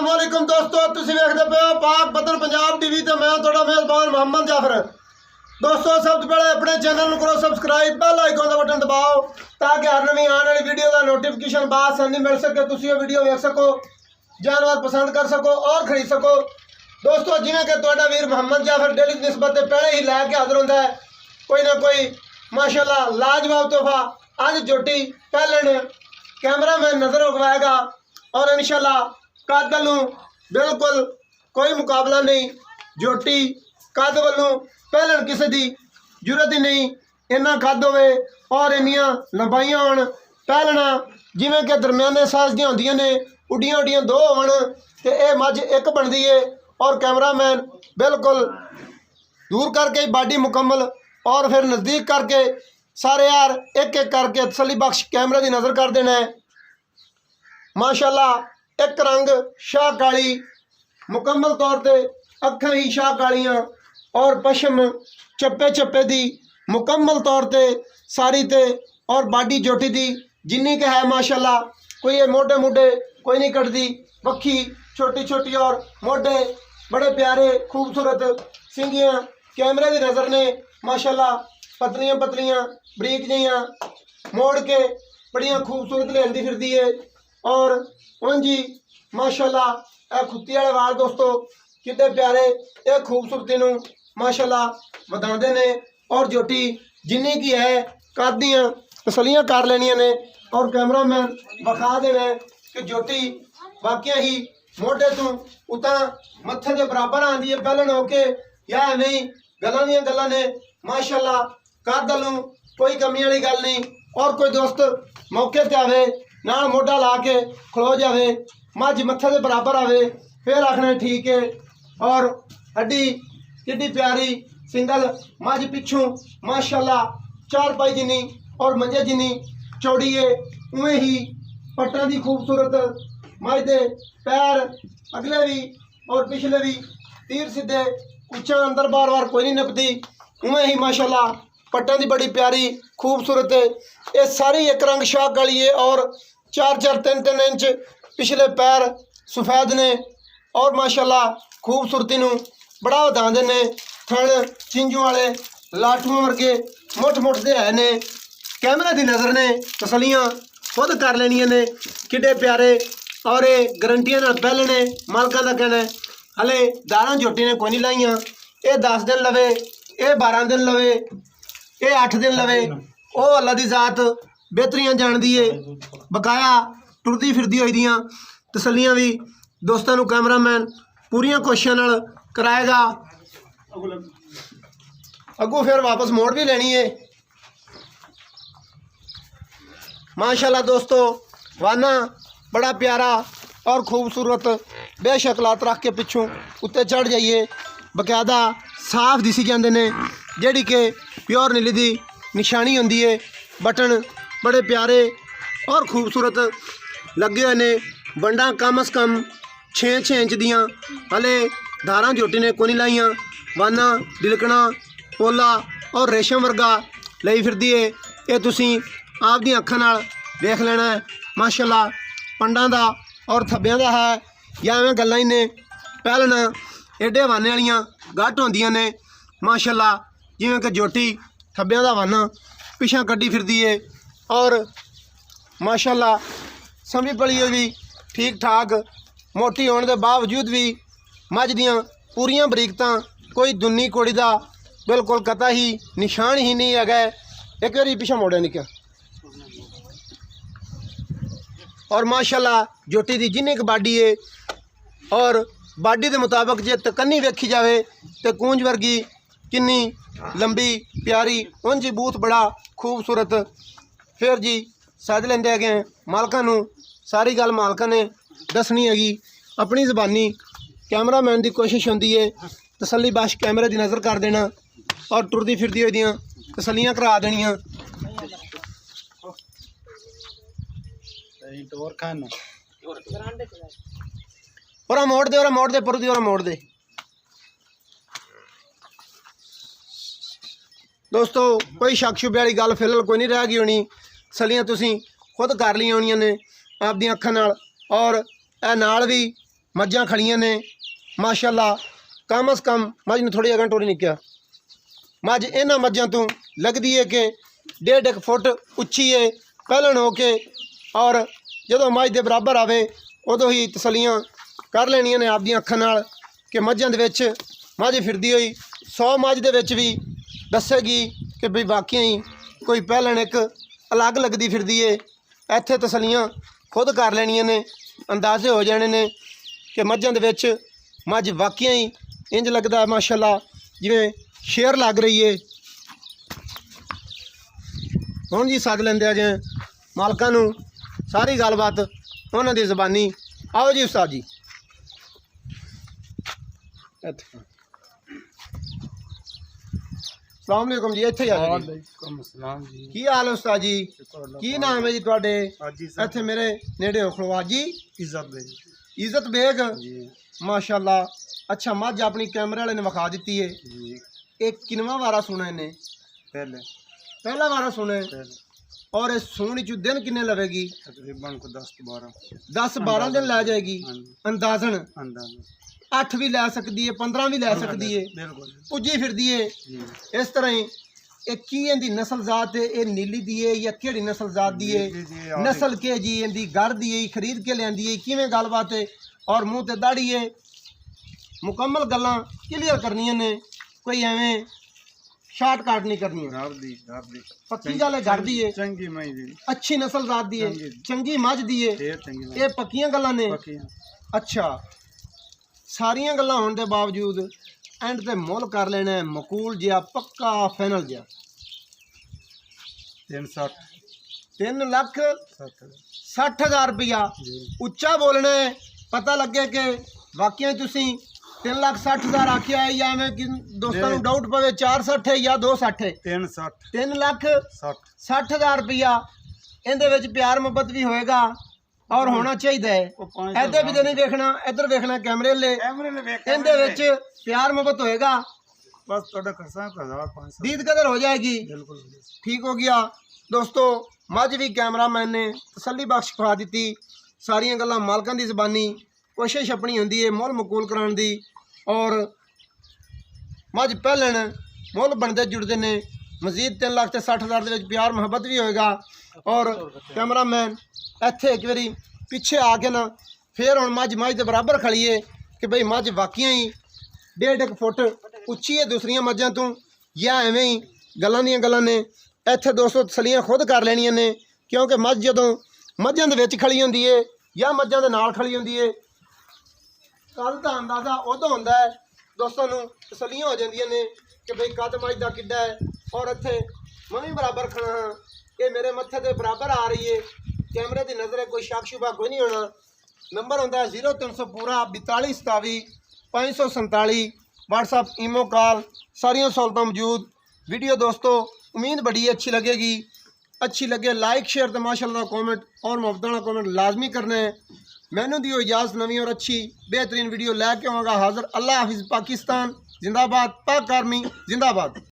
अस्सलामुअलैकुम दोस्तों, तुसीं वेखदे पे हो पाक बतन पंजाब टीवी ते मैं तुहाडा मेज़बान मोहम्मद जाफर। दोस्तों सब तो पहले अपने चैनल करो सब्सक्राइब, बेल आइकन का बटन दबाओ ताकि हर नवी आने वाली वीडियो का नोटिफिकेशन बासानी मिल सके, तुसीं वो वीडियो वेख सको, जानवर पसंद कर सको और खरीद सको। दोस्तों जिवें कि तुहाडा वीर मोहम्मद जाफर डेली की निस्बत पहले ही लैके हाजिर होंदा है कोई ना कोई माशाल्लाह लाजवाब तोहफा। अज जोटी पहलन कैमरा मैन नज़र उगवाएगा और इंशाल्लाह कद वालों बिल्कुल कोई मुकाबला नहीं। जोटी कद वालों पहलन किसी की जरूरत ही नहीं, इन्ना कद होवे और इन्नियां लंबाइयां होण। पहलना जिवें कि दरम्याने साइज दी होंदियां ने, उड्डियां उड्डियां दो होण ते यह मझ एक बनती है और कैमरा मैन बिल्कुल दूर करके बाडी मुकम्मल और फिर नज़दीक करके सारे यार एक एक करके तसली बख्श कैमरे की नज़र कर देना है। माशाल्लाह एक रंग शाह काली मुकम्मल तौर पर अखां ही शाह कालियां और पशम चप्पे चप्पे दी मुकम्मल तौर पर सारी ते और बाडी जोटी दी जिन्नी के है माशाल्लाह। कोई ये मोटे मोटे कोई नहीं कटती, पक्खी छोटी छोटी और मोटे बड़े प्यारे खूबसूरत सिंगियां कैमरे की नज़र ने माशाल्लाह। पतलियां पतलियां बरीक जिहियां मोड़ के बड़ियां खूबसूरत लियांदी फिरदी है और जी माशाल्लाह ए खुत्ती वाले वाल दोस्तों कितने प्यारे ये खूबसूरती नूं माशाल्लाह वधांदे ने। और जोटी जिन्नी की है कद दियां तसलियां कर लेनियां ने और कैमरा मैन बखा देना है कि जोटी वाकई ही मोटे तो उतां मत्थे के बराबर आंदी है पहलन होके या नहीं। गल्लां दियां गल्लां ने माशाल्लाह, कद वालों कोई कमी वाली गल नहीं। और कोई दोस्त मौके ते आवे नाल मोढा ला के खलो जावे, मझ मत्थे के बराबर आवे फिर आखना ठीक है। और हड्डी किड्डी प्यारी सिंगल मझ पिछों माशाल्लाह चार पाई जिनी और मंजे जिनी चौड़ी है, उवें ही पट्टां दी खूबसूरत मझ दे पैर अगले भी और पिछले भी तीर सीधे उच्चा अंदर बार बार कोई नहीं नपती, उवें ही माशाल्लाह पट्टां दी बड़ी प्यारी खूबसूरत है। ये सारी एक रंग शाह काली है और चार चार तीन तीन इंच पिछले पैर सफेद ने और माशाल्लाह खूबसूरती नूं बड़ा वधांदे ने। थण चिंजू वाले लाठूआं वर्गे मुठ मुठ दे है ने, कैमरे की नज़र ने तसलियां खुद कर लेनियां ने किड्डे प्यारे। और ये गारंटियां नाल पहलने मालकां दा कहना हले दारां जोटी ने कोई नहीं लाइयां, ये 10 दिन लवे, ये 12 दिन लवे, ये 8 दिन लवे, वो अल्लाह की जात बेहतरियां जानती है। बकाया टुरदी फिरदी होई दियां तसलियां भी दोस्तों नूं कैमरा मैन पूरियां कोशिशां नाल कराएगा। अगों फिर वापस मोड़ भी लेनी है माशाल्लाह। दोस्तों वाना बड़ा प्यारा और खूबसूरत बेशक लात रख के पिछों उत्ते चढ़ जाइए बकायदा साफ दिसी जाते हैं, जिहड़ी कि प्योर नीली की निशानी होंदी है। बटन बड़े प्यारे और खूबसूरत लगे हुए ने, बंडा कम अज़ कम 6-6 इंच दियाँ हले धारां जोटी ने कोई नहीं लाइयां। वाना दिलकना पोला और रेशम वर्गा लई फिरदी है, ये तुसीं आप दी अखां नाल देख लेना है माशाल्लाह। पंडां दा और थब्बियां दा है या एवें गल्लां ही ने। पहलन एडे वाने वालियां गट होंदियां ने माशाल्लाह, जिवें कि जोटी थब्बियां दा वाना पिछां कड्डी फिरदी है और माशाल्लाह समझी पली भी ठीक ठाक मोटी होने के बावजूद भी मझ दियां पूरियां बरीकतां, कोई दुन्नी कोड़ी दा बिल्कुल कता ही निशान ही नहीं है। एक बारी पिछा मोड़िया निका और माशाल्लाह जोटी की जिन्नी क बाडी है और बाडी के मुताबिक जे तकन्नी वेखी जाए तो कूंज वर्गी किन्नी लंबी प्यारी, उंज बूथ बड़ा खूबसूरत। फिर जी सद लेंदे है मालकां नूं सारी गल मालकां ने दसनी हैगी, अपनी ज़बानी कैमरा मैन की कोशिश होंदी है तसली बख्श कैमरे की नज़र कर देना और टुरदी फिरदी होई दियां तसलियां करा देनियां। और मोड़ दे पुर दी और मोड़ दे। दोस्तों कोई शक शुबे वाली गल फिलहाल कोई नहीं रह गई होनी, तसलियां तुसीं खुद कर लिया होनियां ने आप दी अखां नाल और ए नाल भी मझां खड़ियां ने माशाअल्लाह। कम अज़ कम मझ नूं थोड़ी अगं टोरी निक्या मझ इन्हां मझां तो लगदी है कि 1.5 फुट उच्ची है पहलन हो के, और जदों मझ दे बराबर आवे उदों ही तसलियां कर लैणियां ने आपदियां अखां नाल कि मझां दे विच मझ फिरदी होई 100 मझ दे विच भी दस्सेगी कि भी वाकई ही कोई पहलन एक अलग लगदी फिरदी है। इत्थे तसलियां खुद कर लैणियां ने, अंदाजे हो जाने ने कि मझां दे विच मझ वाकई ही इंज लगदा है माशाअल्लाह जिवें शेर लग रही है। हुण जी सद लैंदे आ जे मालकां नूं सारी गलबात उन्हां दी ज़बानी। आओ जी उस्ताद जी। अस्सलाम वालेकुम जी, इत्थे आ जाओ जी। की हाल है उस्ताद जी? की नाम है जी तुहाडे? इत्थे मेरे नेड़े हो खड़ो जी। इज्जत बेग माशाअल्लाह। अच्छा मझ अपनी कैमरे वाले ने विखा दी है। एक किनवा वारा सुना इन्हें? पहला वारा सुने। और इस सूण चू दिन किन्ने लवेगी? तकरीबन 10-12 दिन लै जाएगी अंदाजन। 8 भी लै सकती है, 15 भी लै सकती है, पुजी फिरदी है इस तरह ही। एक की इहदी नस्ल जात है, ये नीली दी है या केड़ी नस्ल जात दी है? नस्ल के जी इहदी घर दी है, खरीद के लियांदी है, किवें गलबात है? और मुँह ते दाढ़ी है, मुकम्मल गल्लां क्लीयर करनियां ने, कोई एवें शार्टकट नहीं करनी है। पक्की गल है, घर दी है, अच्छी नस्ल जात दी है, चंगी मझ दी है, ये पक्कियां गल्लां ने। अच्छा सारियां गल्लां होने के बावजूद एंड ते मुल कर लेना है मकूल जिहा, पक्का फाइनल जिहा? 3,60,000 रुपया उच्चा बोलना है, पता लगे कि वाकई तुसी 3,60,000 आखिया है, या मैं दोस्तों को डाउट पवे 460 है या 260 है? 3,60,000 रुपया। इहदे विच प्यार मुहब्बत भी होएगा और होना चाहिए है। इधर भी नहीं देखना, इधर देखना कैमरे ले, इहदे विच प्यार मुहब्बत होएगा, बस थोड़ा खर्चा 1,500 दीद कदर हो जाएगी। ठीक हो गया दोस्तों। मझ भी कैमरा मैन ने तसली बख्श खा दी। सारिया गल्लां मालकां दी ज़बानी, कोशिश अपनी होंदी है मुल मकूल कराने दी। और मझ पहलन मुल बनते जुड़ते ने। मजीद 3,60,000 के प्यार मुहब्बत भी होएगा। और कैमरा मैन इत्थे एक बारी पिछे आके ना फिर हुण मझ के बराबर खड़ी है कि बई मझ वाकई ही 1.5 फुट उच्ची है दूसरिया मझां तो, या एवें ही गल्लां दियां गल्लां ने। इत्थे दोस्तों तसलियां खुद कर लैणियां ने, क्योंकि मझ जदों मझां दे विच खड़ी हुंदी है या मझां दे नाल खड़ी हुंदी है, कद दा अंदाज़ा उदों हुंदा है दोस्तों नूं तसलियां हो जांदियां ने कि बई कद मझ दा किड्डा है। और इत्थे मैं भी बराबर खड़ा हाँ, ये मेरे मत्थे ते बराबर आ रही है, कैमरे की नज़र है, कोई शक शुबा कोई नहीं होना। नंबर होंदा है 0300 पूरा 42 27 547। व्हाट्सअप ईमो कॉल सारियां सहूलतां मौजूद। वीडियो दोस्तों उम्मीद बड़ी अच्छी लगेगी। अच्छी लगे लाइक शेयर तो माशाअल्लाह कमेंट और मुहब्बत कमेंट लाजमी करना है। मैनू दियो इजाज़त नवी और अच्छी बेहतरीन वीडियो लैके आवांगा हाज़िर। अल्लाह हाफिज़। पाकिस्तान जिंदाबाद, पाक आर्मी जिंदाबाद।